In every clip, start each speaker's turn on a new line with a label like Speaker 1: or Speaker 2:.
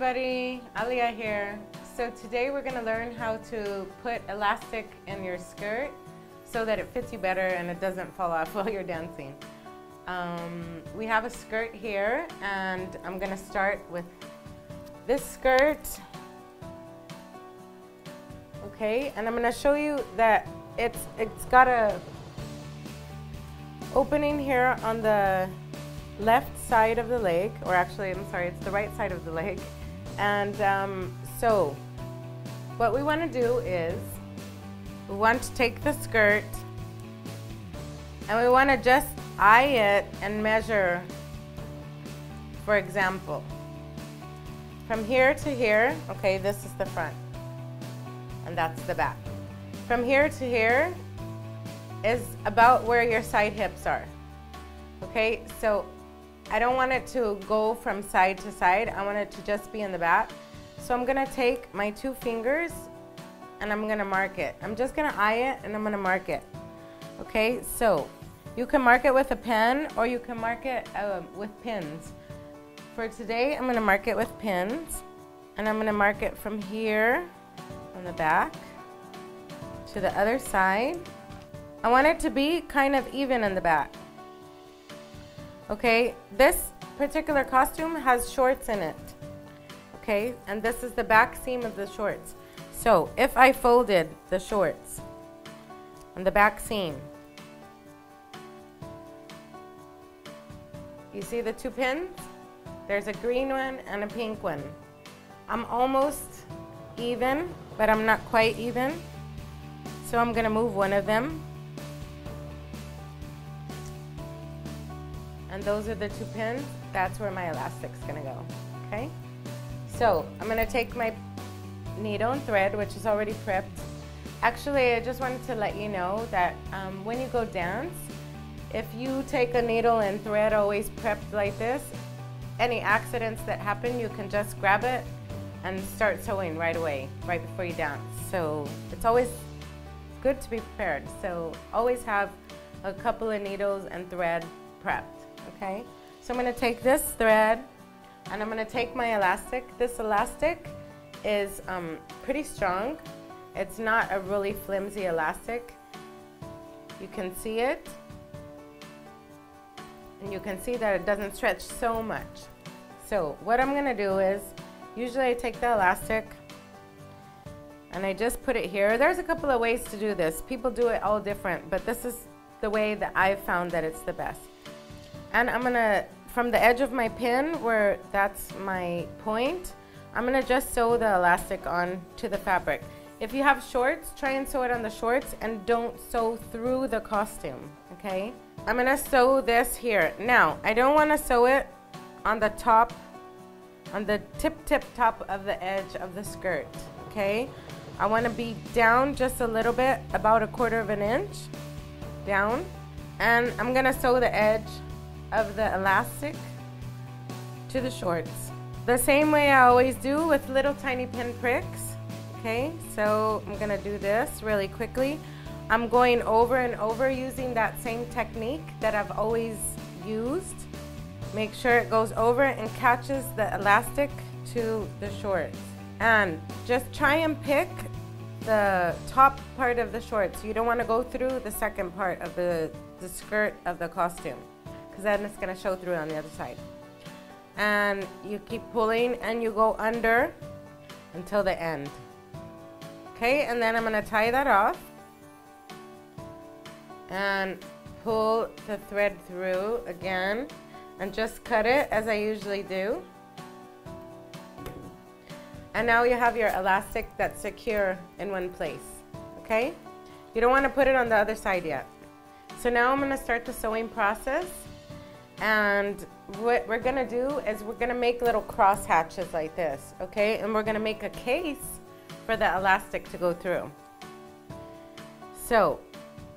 Speaker 1: everybody, Alia here. So today we're going to learn how to put elastic in your skirt so that it fits you better and it doesn't fall off while you're dancing. We have a skirt here and I'm going to start with this skirt. Okay, and I'm going to show you that it's got a opening here on the left side of the leg, or actually I'm sorry, it's the right side of the leg. And so what we want to do is we want to take the skirt and we want to just eye it and measure. For example, from here to here, okay, this is the front and that's the back. From here to here is about where your side hips are. Okay, so I don't want it to go from side to side. I want it to just be in the back. So I'm gonna take my 2 fingers and I'm gonna mark it. I'm just gonna eye it and I'm gonna mark it. Okay, so you can mark it with a pen or you can mark it with pins. For today, I'm gonna mark it with pins and I'm gonna mark it from here on the back to the other side. I want it to be kind of even in the back. Okay, this particular costume has shorts in it. Okay, and this is the back seam of the shorts. So if I folded the shorts on the back seam, you see the 2 pins? There's a green one and a pink one. I'm almost even, but I'm not quite even. So I'm gonna move one of them. And those are the 2 pins. That's where my elastic's gonna go, okay? So I'm gonna take my needle and thread, which is already prepped. Actually, I just wanted to let you know that when you go dance, if you take a needle and thread always prepped like this, any accidents that happen, you can just grab it and start sewing right away, right before you dance. So it's always good to be prepared. So always have a couple of needles and thread prepped. Okay, so I'm going to take this thread and I'm going to take my elastic. This elastic is pretty strong. It's not a really flimsy elastic. You can see it. And you can see that it doesn't stretch so much. So what I'm going to do is, usually I take the elastic and I just put it here. There's a couple of ways to do this. People do it all different, but this is the way that I've found that it's the best. And I'm gonna, from the edge of my pin, where that's my point, I'm gonna just sew the elastic on to the fabric. If you have shorts, try and sew it on the shorts and don't sew through the costume, okay? I'm gonna sew this here. Now, I don't wanna sew it on the top, on the tip top of the edge of the skirt, okay? I wanna be down just a little bit, about 1/4 inch down, and I'm gonna sew the edge of the elastic to the shorts. The same way I always do with little tiny pin pricks. Okay, so I'm gonna do this really quickly. I'm going over and over using that same technique that I've always used. Make sure it goes over and catches the elastic to the shorts. And just try and pick the top part of the shorts. You don't wanna go through the second part of the skirt of the costume, because then it's going to show through on the other side. And you keep pulling and you go under until the end. Okay, and then I'm going to tie that off and pull the thread through again and just cut it as I usually do. And now you have your elastic that's secure in one place. Okay, you don't want to put it on the other side yet. So now I'm going to start the sewing process. And what we're gonna do is we're gonna make little cross hatches like this, okay? And we're gonna make a case for the elastic to go through. So,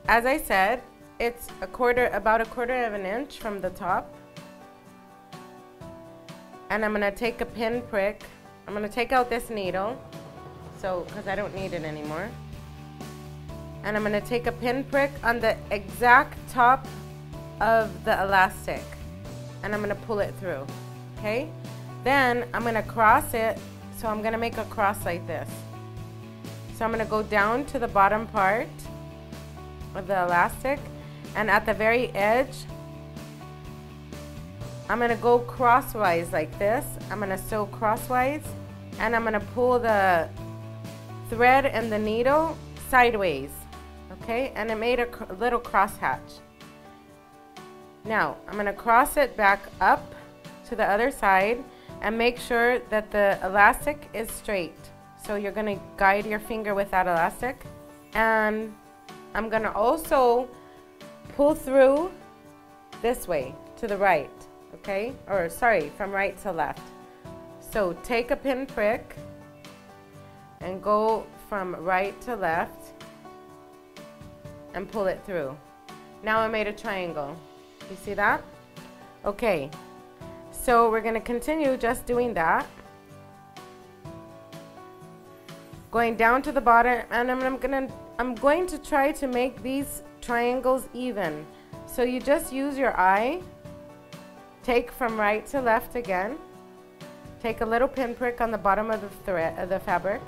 Speaker 1: as I said, it's about 1/4 inch from the top. And I'm gonna take a pin prick. I'm gonna take out this needle, because I don't need it anymore. And I'm gonna take a pin prick on the exact top of the elastic and I'm gonna pull it through, okay? Then I'm gonna cross it, so I'm gonna make a cross like this. So I'm gonna go down to the bottom part of the elastic, and at the very edge, I'm gonna go crosswise like this. I'm gonna sew crosswise, and I'm gonna pull the thread and the needle sideways, okay? And it made a little crosshatch. Now, I'm gonna cross it back up to the other side and make sure that the elastic is straight. So you're gonna guide your finger with that elastic. And I'm gonna also pull through this way to the right, okay? Or sorry, from right to left. So take a pin prick and go from right to left and pull it through. Now I made a triangle. You see that? Okay, so we're gonna continue just doing that. Going down to the bottom, and I'm going to try to make these triangles even. So you just use your eye, take from right to left again, take a little pin prick on the bottom of the thread of the fabric,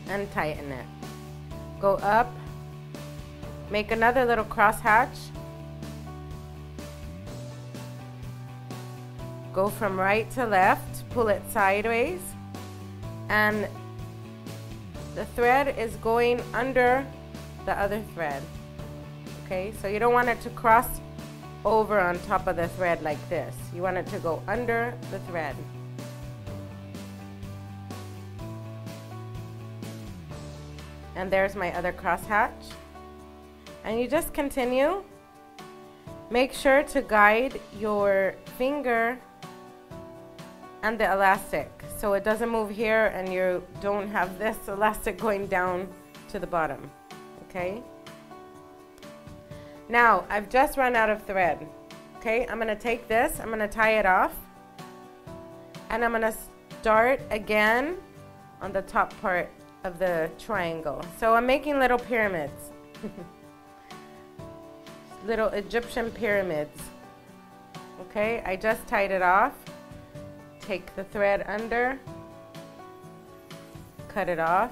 Speaker 1: and tighten it. Go up, make another little crosshatch, go from right to left, pull it sideways, and the thread is going under the other thread. Okay, so you don't want it to cross over on top of the thread like this. You want it to go under the thread. And there's my other crosshatch. And you just continue. Make sure to guide your finger and the elastic so it doesn't move here and you don't have this elastic going down to the bottom, okay? Now, I've just run out of thread, okay? I'm gonna take this, I'm gonna tie it off, and I'm gonna start again on the top part of the triangle. So I'm making little pyramids, little Egyptian pyramids, okay? I just tied it off. Take the thread under, cut it off,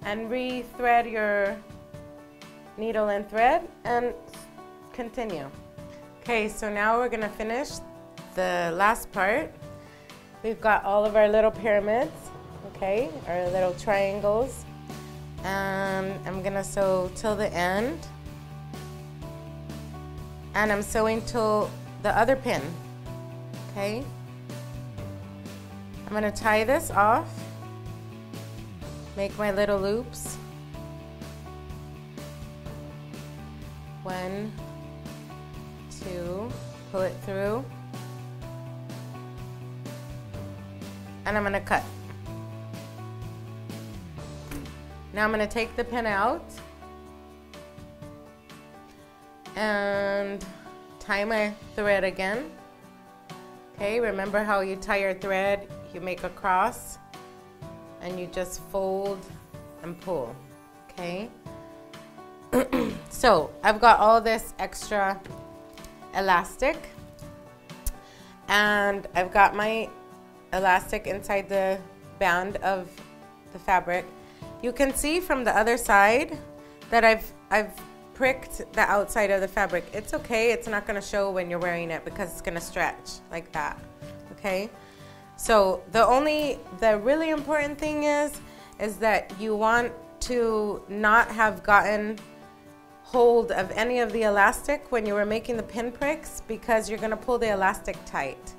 Speaker 1: and re-thread your needle and thread and continue. Okay, so now we're gonna finish the last part. We've got all of our little pyramids, okay, our little triangles, and I'm gonna sew till the end, and I'm sewing till the other pin, okay? I'm going to tie this off, make my little loops. 1, 2, pull it through, and I'm going to cut. Now I'm going to take the pin out and tie my thread again. Okay, remember how you tie your thread? You make a cross and you just fold and pull, okay? So I've got all this extra elastic, and I've got my elastic inside the band of the fabric. You can see from the other side that I've pricked the outside of the fabric. It's okay, it's not gonna show when you're wearing it because it's gonna stretch like that, okay? So the really important thing is that you want to not have gotten hold of any of the elastic when you were making the pinpricks, because you're gonna pull the elastic tight.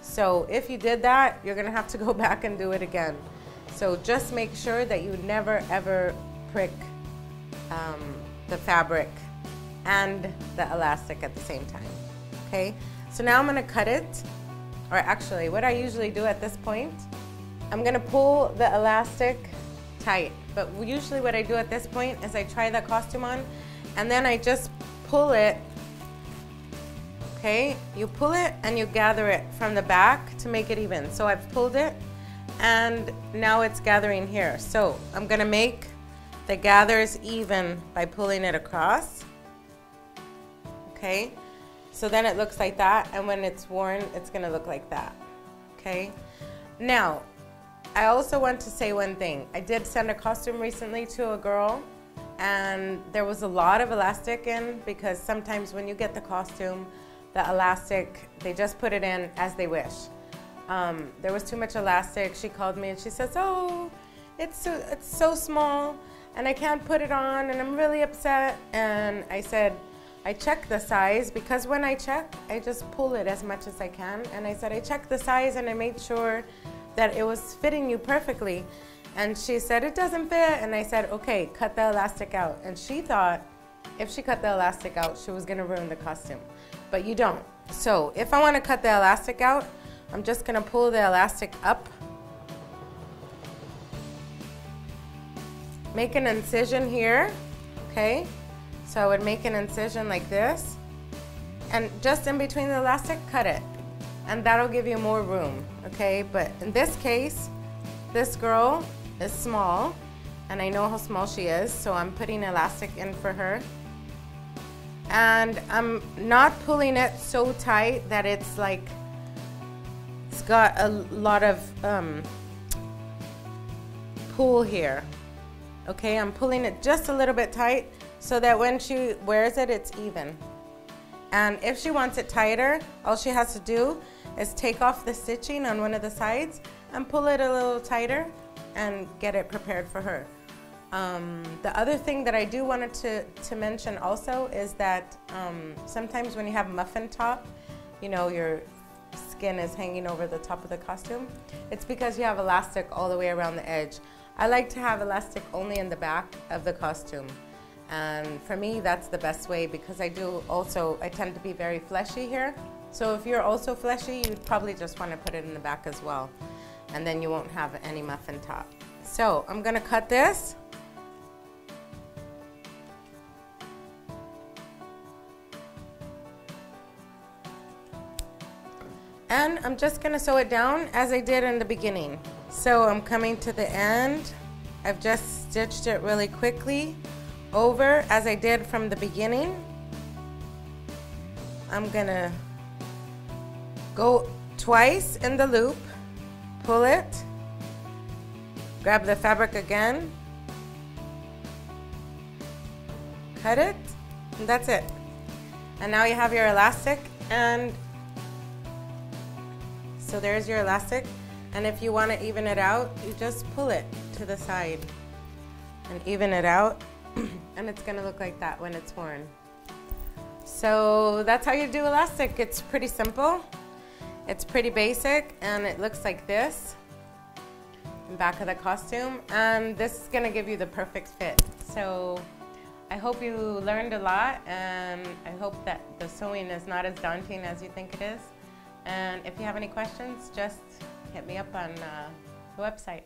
Speaker 1: So if you did that, you're gonna have to go back and do it again. So just make sure that you never ever prick the fabric and the elastic at the same time, okay? So now I'm gonna cut it, or actually what I usually do at this point, I'm gonna pull the elastic tight, but usually what I do at this point is I try the costume on and then I just pull it, okay? You pull it and you gather it from the back to make it even. So I've pulled it and now it's gathering here. So I'm gonna make the gathers even by pulling it across, okay? So then it looks like that, and when it's worn, it's gonna look like that. okay? Now, I also want to say one thing. I did send a costume recently to a girl, and there was a lot of elastic in, because sometimes when you get the costume, the elastic, they just put it in as they wish. There was too much elastic. She called me and she says, oh, it's so small and I can't put it on and I'm really upset. And I said, I check the size, because when I check, I just pull it as much as I can. And I said, I checked the size and I made sure that it was fitting you perfectly. And she said, it doesn't fit. And I said, okay, cut the elastic out. And she thought if she cut the elastic out, she was gonna ruin the costume. But you don't. So if I wanna cut the elastic out, I'm just gonna pull the elastic up, make an incision here, okay? So I would make an incision like this, and just in between the elastic, cut it. And that'll give you more room, okay? But in this case, this girl is small, and I know how small she is, so I'm putting elastic in for her. And I'm not pulling it so tight that it's like, it's got a lot of pull here. Okay, I'm pulling it just a little bit tight so that when she wears it, it's even. And if she wants it tighter, all she has to do is take off the stitching on one of the sides and pull it a little tighter and get it prepared for her. The other thing that I do wanted to mention also is that sometimes when you have muffin top, you know, your skin is hanging over the top of the costume. It's because you have elastic all the way around the edge. I like to have elastic only in the back of the costume. And for me, that's the best way, because I tend to be very fleshy here. So if you're also fleshy, you'd probably just want to put it in the back as well. And then you won't have any muffin top. So I'm gonna cut this. And I'm just gonna sew it down as I did in the beginning. So I'm coming to the end. I've just stitched it really quickly over as I did from the beginning. I'm gonna go twice in the loop, pull it, grab the fabric again, cut it, and that's it. And now you have your elastic, and so there's your elastic. And if you want to even it out, you just pull it to the side and even it out, and it's gonna look like that when it's worn. So that's how you do elastic. It's pretty simple, it's pretty basic, and it looks like this in back of the costume, and this is gonna give you the perfect fit. So I hope you learned a lot, and I hope that the sewing is not as daunting as you think it is. And if you have any questions, just hit me up on the website.